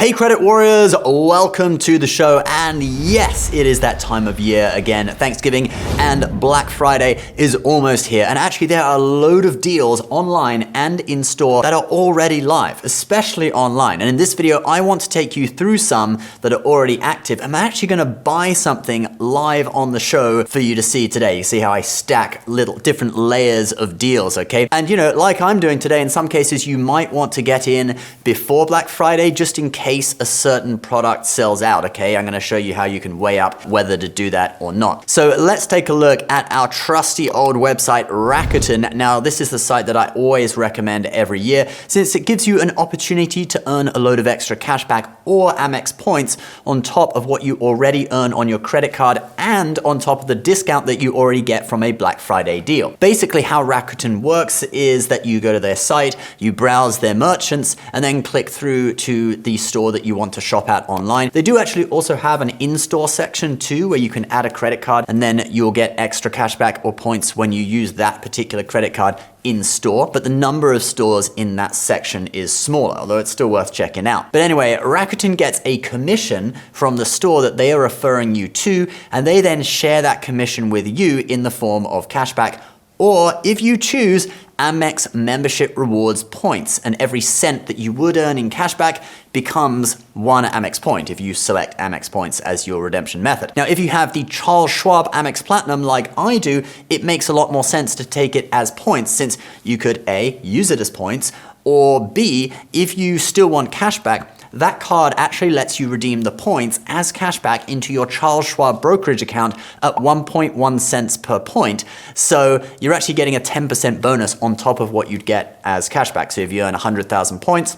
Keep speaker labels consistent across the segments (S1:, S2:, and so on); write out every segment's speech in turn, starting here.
S1: Hey credit warriors, welcome to the show. And yes, it is that time of year again. Thanksgiving and Black Friday is almost here. And actually there are a load of deals online and in store that are already live, especially online. And in this video, I want to take you through some that are already active. I'm actually gonna buy something live on the show for you to see today. You see how I stack little different layers of deals, okay? And you know, like I'm doing today, in some cases you might want to get in before Black Friday just in case a certain product sells out, okay? I'm gonna show you how you can weigh up whether to do that or not. So let's take a look at our trusty old website, Rakuten. Now, this is the site that I always recommend every year since it gives you an opportunity to earn a load of extra cash back or Amex points on top of what you already earn on your credit card and on top of the discount that you already get from a Black Friday deal. Basically, how Rakuten works is that you go to their site, you browse their merchants, and then click through to the store that you want to shop at online. They do actually also have an in-store section too, where you can add a credit card and then you'll get extra cashback or points when you use that particular credit card in store, but the number of stores in that section is smaller, although it's still worth checking out. But anyway, Rakuten gets a commission from the store that they are referring you to, and they then share that commission with you in the form of cashback, or if you choose, Amex membership rewards points, and every cent that you would earn in cashback becomes one Amex point if you select Amex points as your redemption method. Now, if you have the Charles Schwab Amex Platinum like I do, it makes a lot more sense to take it as points since you could A, use it as points, or B, if you still want cashback, that card actually lets you redeem the points as cashback into your Charles Schwab brokerage account at 1.1 cents per point. So you're actually getting a 10% bonus on top of what you'd get as cashback. So if you earn 100,000 points,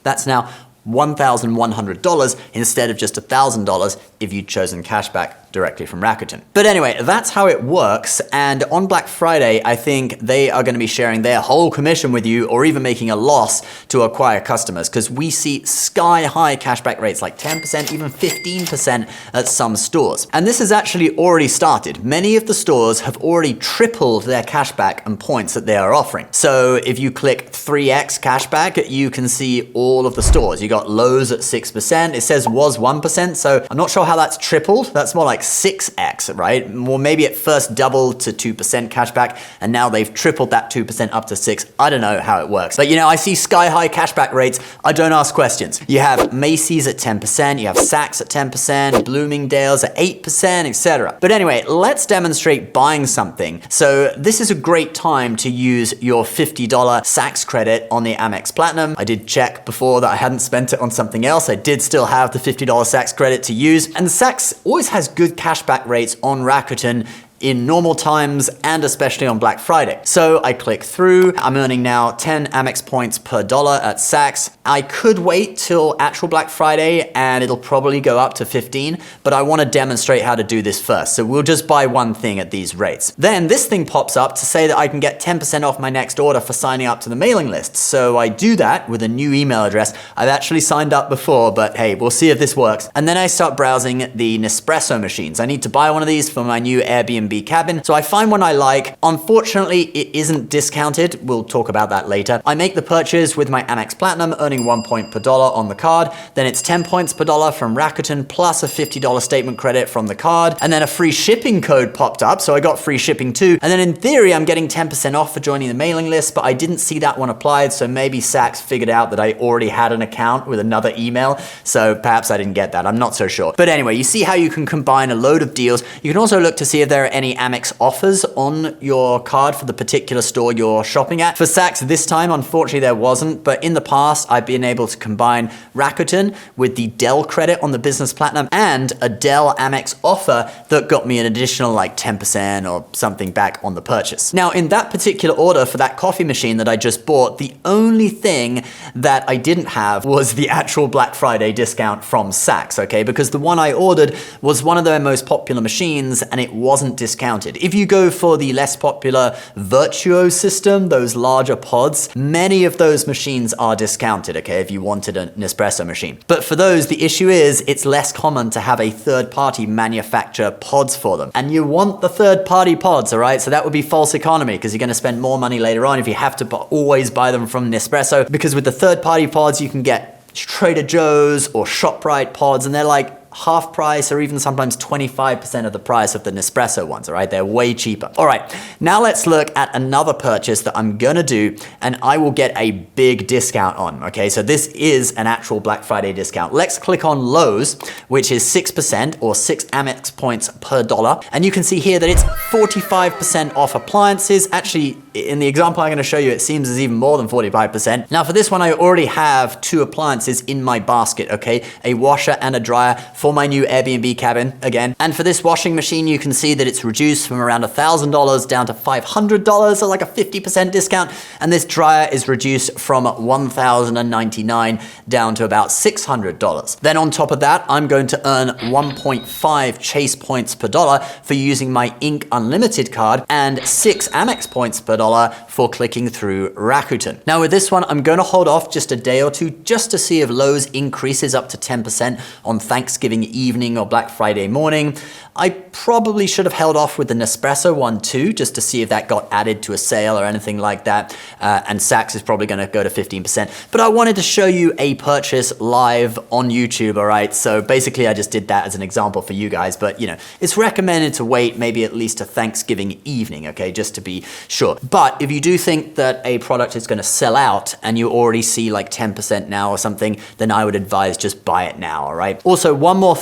S1: that's now $1,100 instead of just $1,000 if you'd chosen cashback directly from Rakuten. But anyway, that's how it works. And on Black Friday, I think they are going to be sharing their whole commission with you or even making a loss to acquire customers because we see sky high cashback rates like 10%, even 15% at some stores. And this has actually already started. Many of the stores have already tripled their cashback and points that they are offering. So if you click 3x cashback, you can see all of the stores. You got Lowe's at 6%. It says was 1%. So I'm not sure how that's tripled. That's more like 6x, right? Well, maybe it first doubled to 2% cashback and now they've tripled that 2% up to 6. I don't know how it works. But you know, I see sky high cashback rates. I don't ask questions. You have Macy's at 10%, you have Saks at 10%, Bloomingdale's at 8%, etc. But anyway, let's demonstrate buying something. So this is a great time to use your $50 Saks credit on the Amex Platinum. I did check before that I hadn't spent it on something else. I did still have the $50 Saks credit to use. And Saks always has good cashback rates on Rakuten in normal times and especially on Black Friday. So I click through, I'm earning now 10 Amex points per dollar at Saks. I could wait till actual Black Friday and it'll probably go up to 15, but I wanna demonstrate how to do this first. So we'll just buy one thing at these rates. Then this thing pops up to say that I can get 10% off my next order for signing up to the mailing list. So I do that with a new email address. I've actually signed up before, but hey, we'll see if this works. And then I start browsing the Nespresso machines. I need to buy one of these for my new Airbnb cabin. So I find one I like. Unfortunately, it isn't discounted. We'll talk about that later. I make the purchase with my Amex Platinum, earning 1 point per dollar on the card. Then it's 10 points per dollar from Rakuten plus a $50 statement credit from the card. And then a free shipping code popped up. So I got free shipping too. And then in theory, I'm getting 10% off for joining the mailing list, but I didn't see that one applied. So maybe Saks figured out that I already had an account with another email. So perhaps I didn't get that. I'm not so sure. But anyway, you see how you can combine a load of deals. You can also look to see if there are any Amex offers on your card for the particular store you're shopping at. For Saks this time, unfortunately there wasn't, but in the past I've been able to combine Rakuten with the Dell credit on the Business Platinum and a Dell Amex offer that got me an additional like 10% or something back on the purchase. Now in that particular order for that coffee machine that I just bought, the only thing that I didn't have was the actual Black Friday discount from Saks, okay? Because the one I ordered was one of their most popular machines and it wasn't discounted. If you go for the less popular Virtuo system, those larger pods, many of those machines are discounted, okay, if you wanted an Nespresso machine. But for those, the issue is it's less common to have a third-party manufacture pods for them. And you want the third-party pods, all right? So that would be false economy because you're gonna spend more money later on if you have to always buy them from Nespresso, because with the third-party pods, you can get Trader Joe's or ShopRite pods, and they're like half price or even sometimes 25% of the price of the Nespresso ones, all right? They're way cheaper. All right, now let's look at another purchase that I'm gonna do and I will get a big discount on, okay? So this is an actual Black Friday discount. Let's click on Lowe's, which is 6% or 6 Amex points per dollar. And you can see here that it's 45% off appliances. Actually, in the example I'm gonna show you, it seems as even more than 45%. Now for this one, I already have 2 appliances in my basket, okay? A washer and a dryer for my new Airbnb cabin again. And for this washing machine, you can see that it's reduced from around $1,000 down to $500, so like a 50% discount. And this dryer is reduced from $1,099 down to about $600. Then on top of that, I'm going to earn 1.5 Chase points per dollar for using my Ink Unlimited card and 6 Amex points per dollar for clicking through Rakuten. Now with this one, I'm gonna hold off just a day or two just to see if Lowe's increases up to 10% on Thanksgiving evening or Black Friday morning. I probably should have held off with the Nespresso one too, just to see if that got added to a sale or anything like that. And Saks is probably gonna go to 15%. But I wanted to show you a purchase live on YouTube, all right? So basically I just did that as an example for you guys, but you know, it's recommended to wait maybe at least to Thanksgiving evening, okay? Just to be sure. But if you do think that a product is gonna sell out and you already see like 10% now or something, then I would advise just buy it now, all right? Also, one more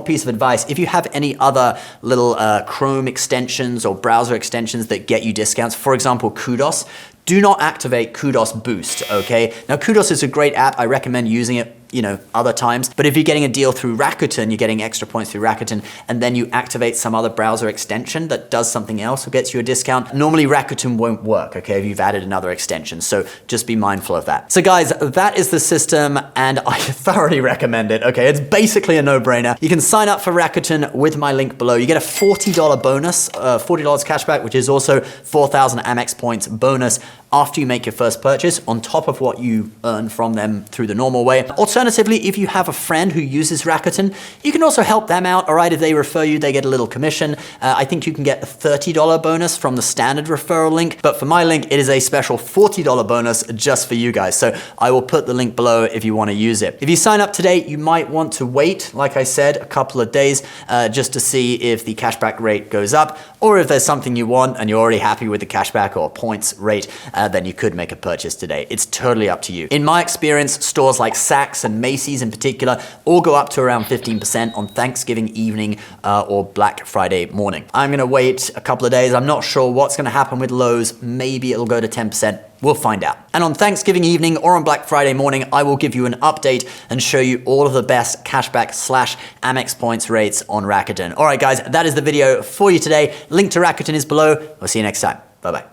S1: piece of advice. If you have any other little Chrome extensions or browser extensions that get you discounts, for example, Kudos, do not activate Kudos Boost, okay? Now, Kudos is a great app. I recommend using it, you know, other times. But if you're getting a deal through Rakuten, you're getting extra points through Rakuten, and then you activate some other browser extension that does something else or gets you a discount, normally Rakuten won't work, okay, if you've added another extension. So just be mindful of that. So guys, that is the system, and I thoroughly recommend it, okay? It's basically a no-brainer. You can sign up for Rakuten with my link below. You get a $40 bonus, $40 cashback, which is also 4,000 Amex points bonus after you make your first purchase on top of what you earn from them through the normal way. Alternatively, if you have a friend who uses Rakuten, you can also help them out, all right? If they refer you, they get a little commission. I think you can get a $30 bonus from the standard referral link, but for my link, it is a special $40 bonus just for you guys. So I will put the link below if you want to use it. If you sign up today, you might want to wait, like I said, a couple of days just to see if the cashback rate goes up, or if there's something you want and you're already happy with the cashback or points rate, then you could make a purchase today. It's totally up to you. In my experience, stores like Saks and Macy's in particular all go up to around 15% on Thanksgiving evening or Black Friday morning. I'm gonna wait a couple of days. I'm not sure what's gonna happen with Lowe's. Maybe it'll go to 10%. We'll find out. And on Thanksgiving evening or on Black Friday morning, I will give you an update and show you all of the best cashback / Amex points rates on Rakuten. All right, guys, that is the video for you today. Link to Rakuten is below. We'll see you next time. Bye-bye.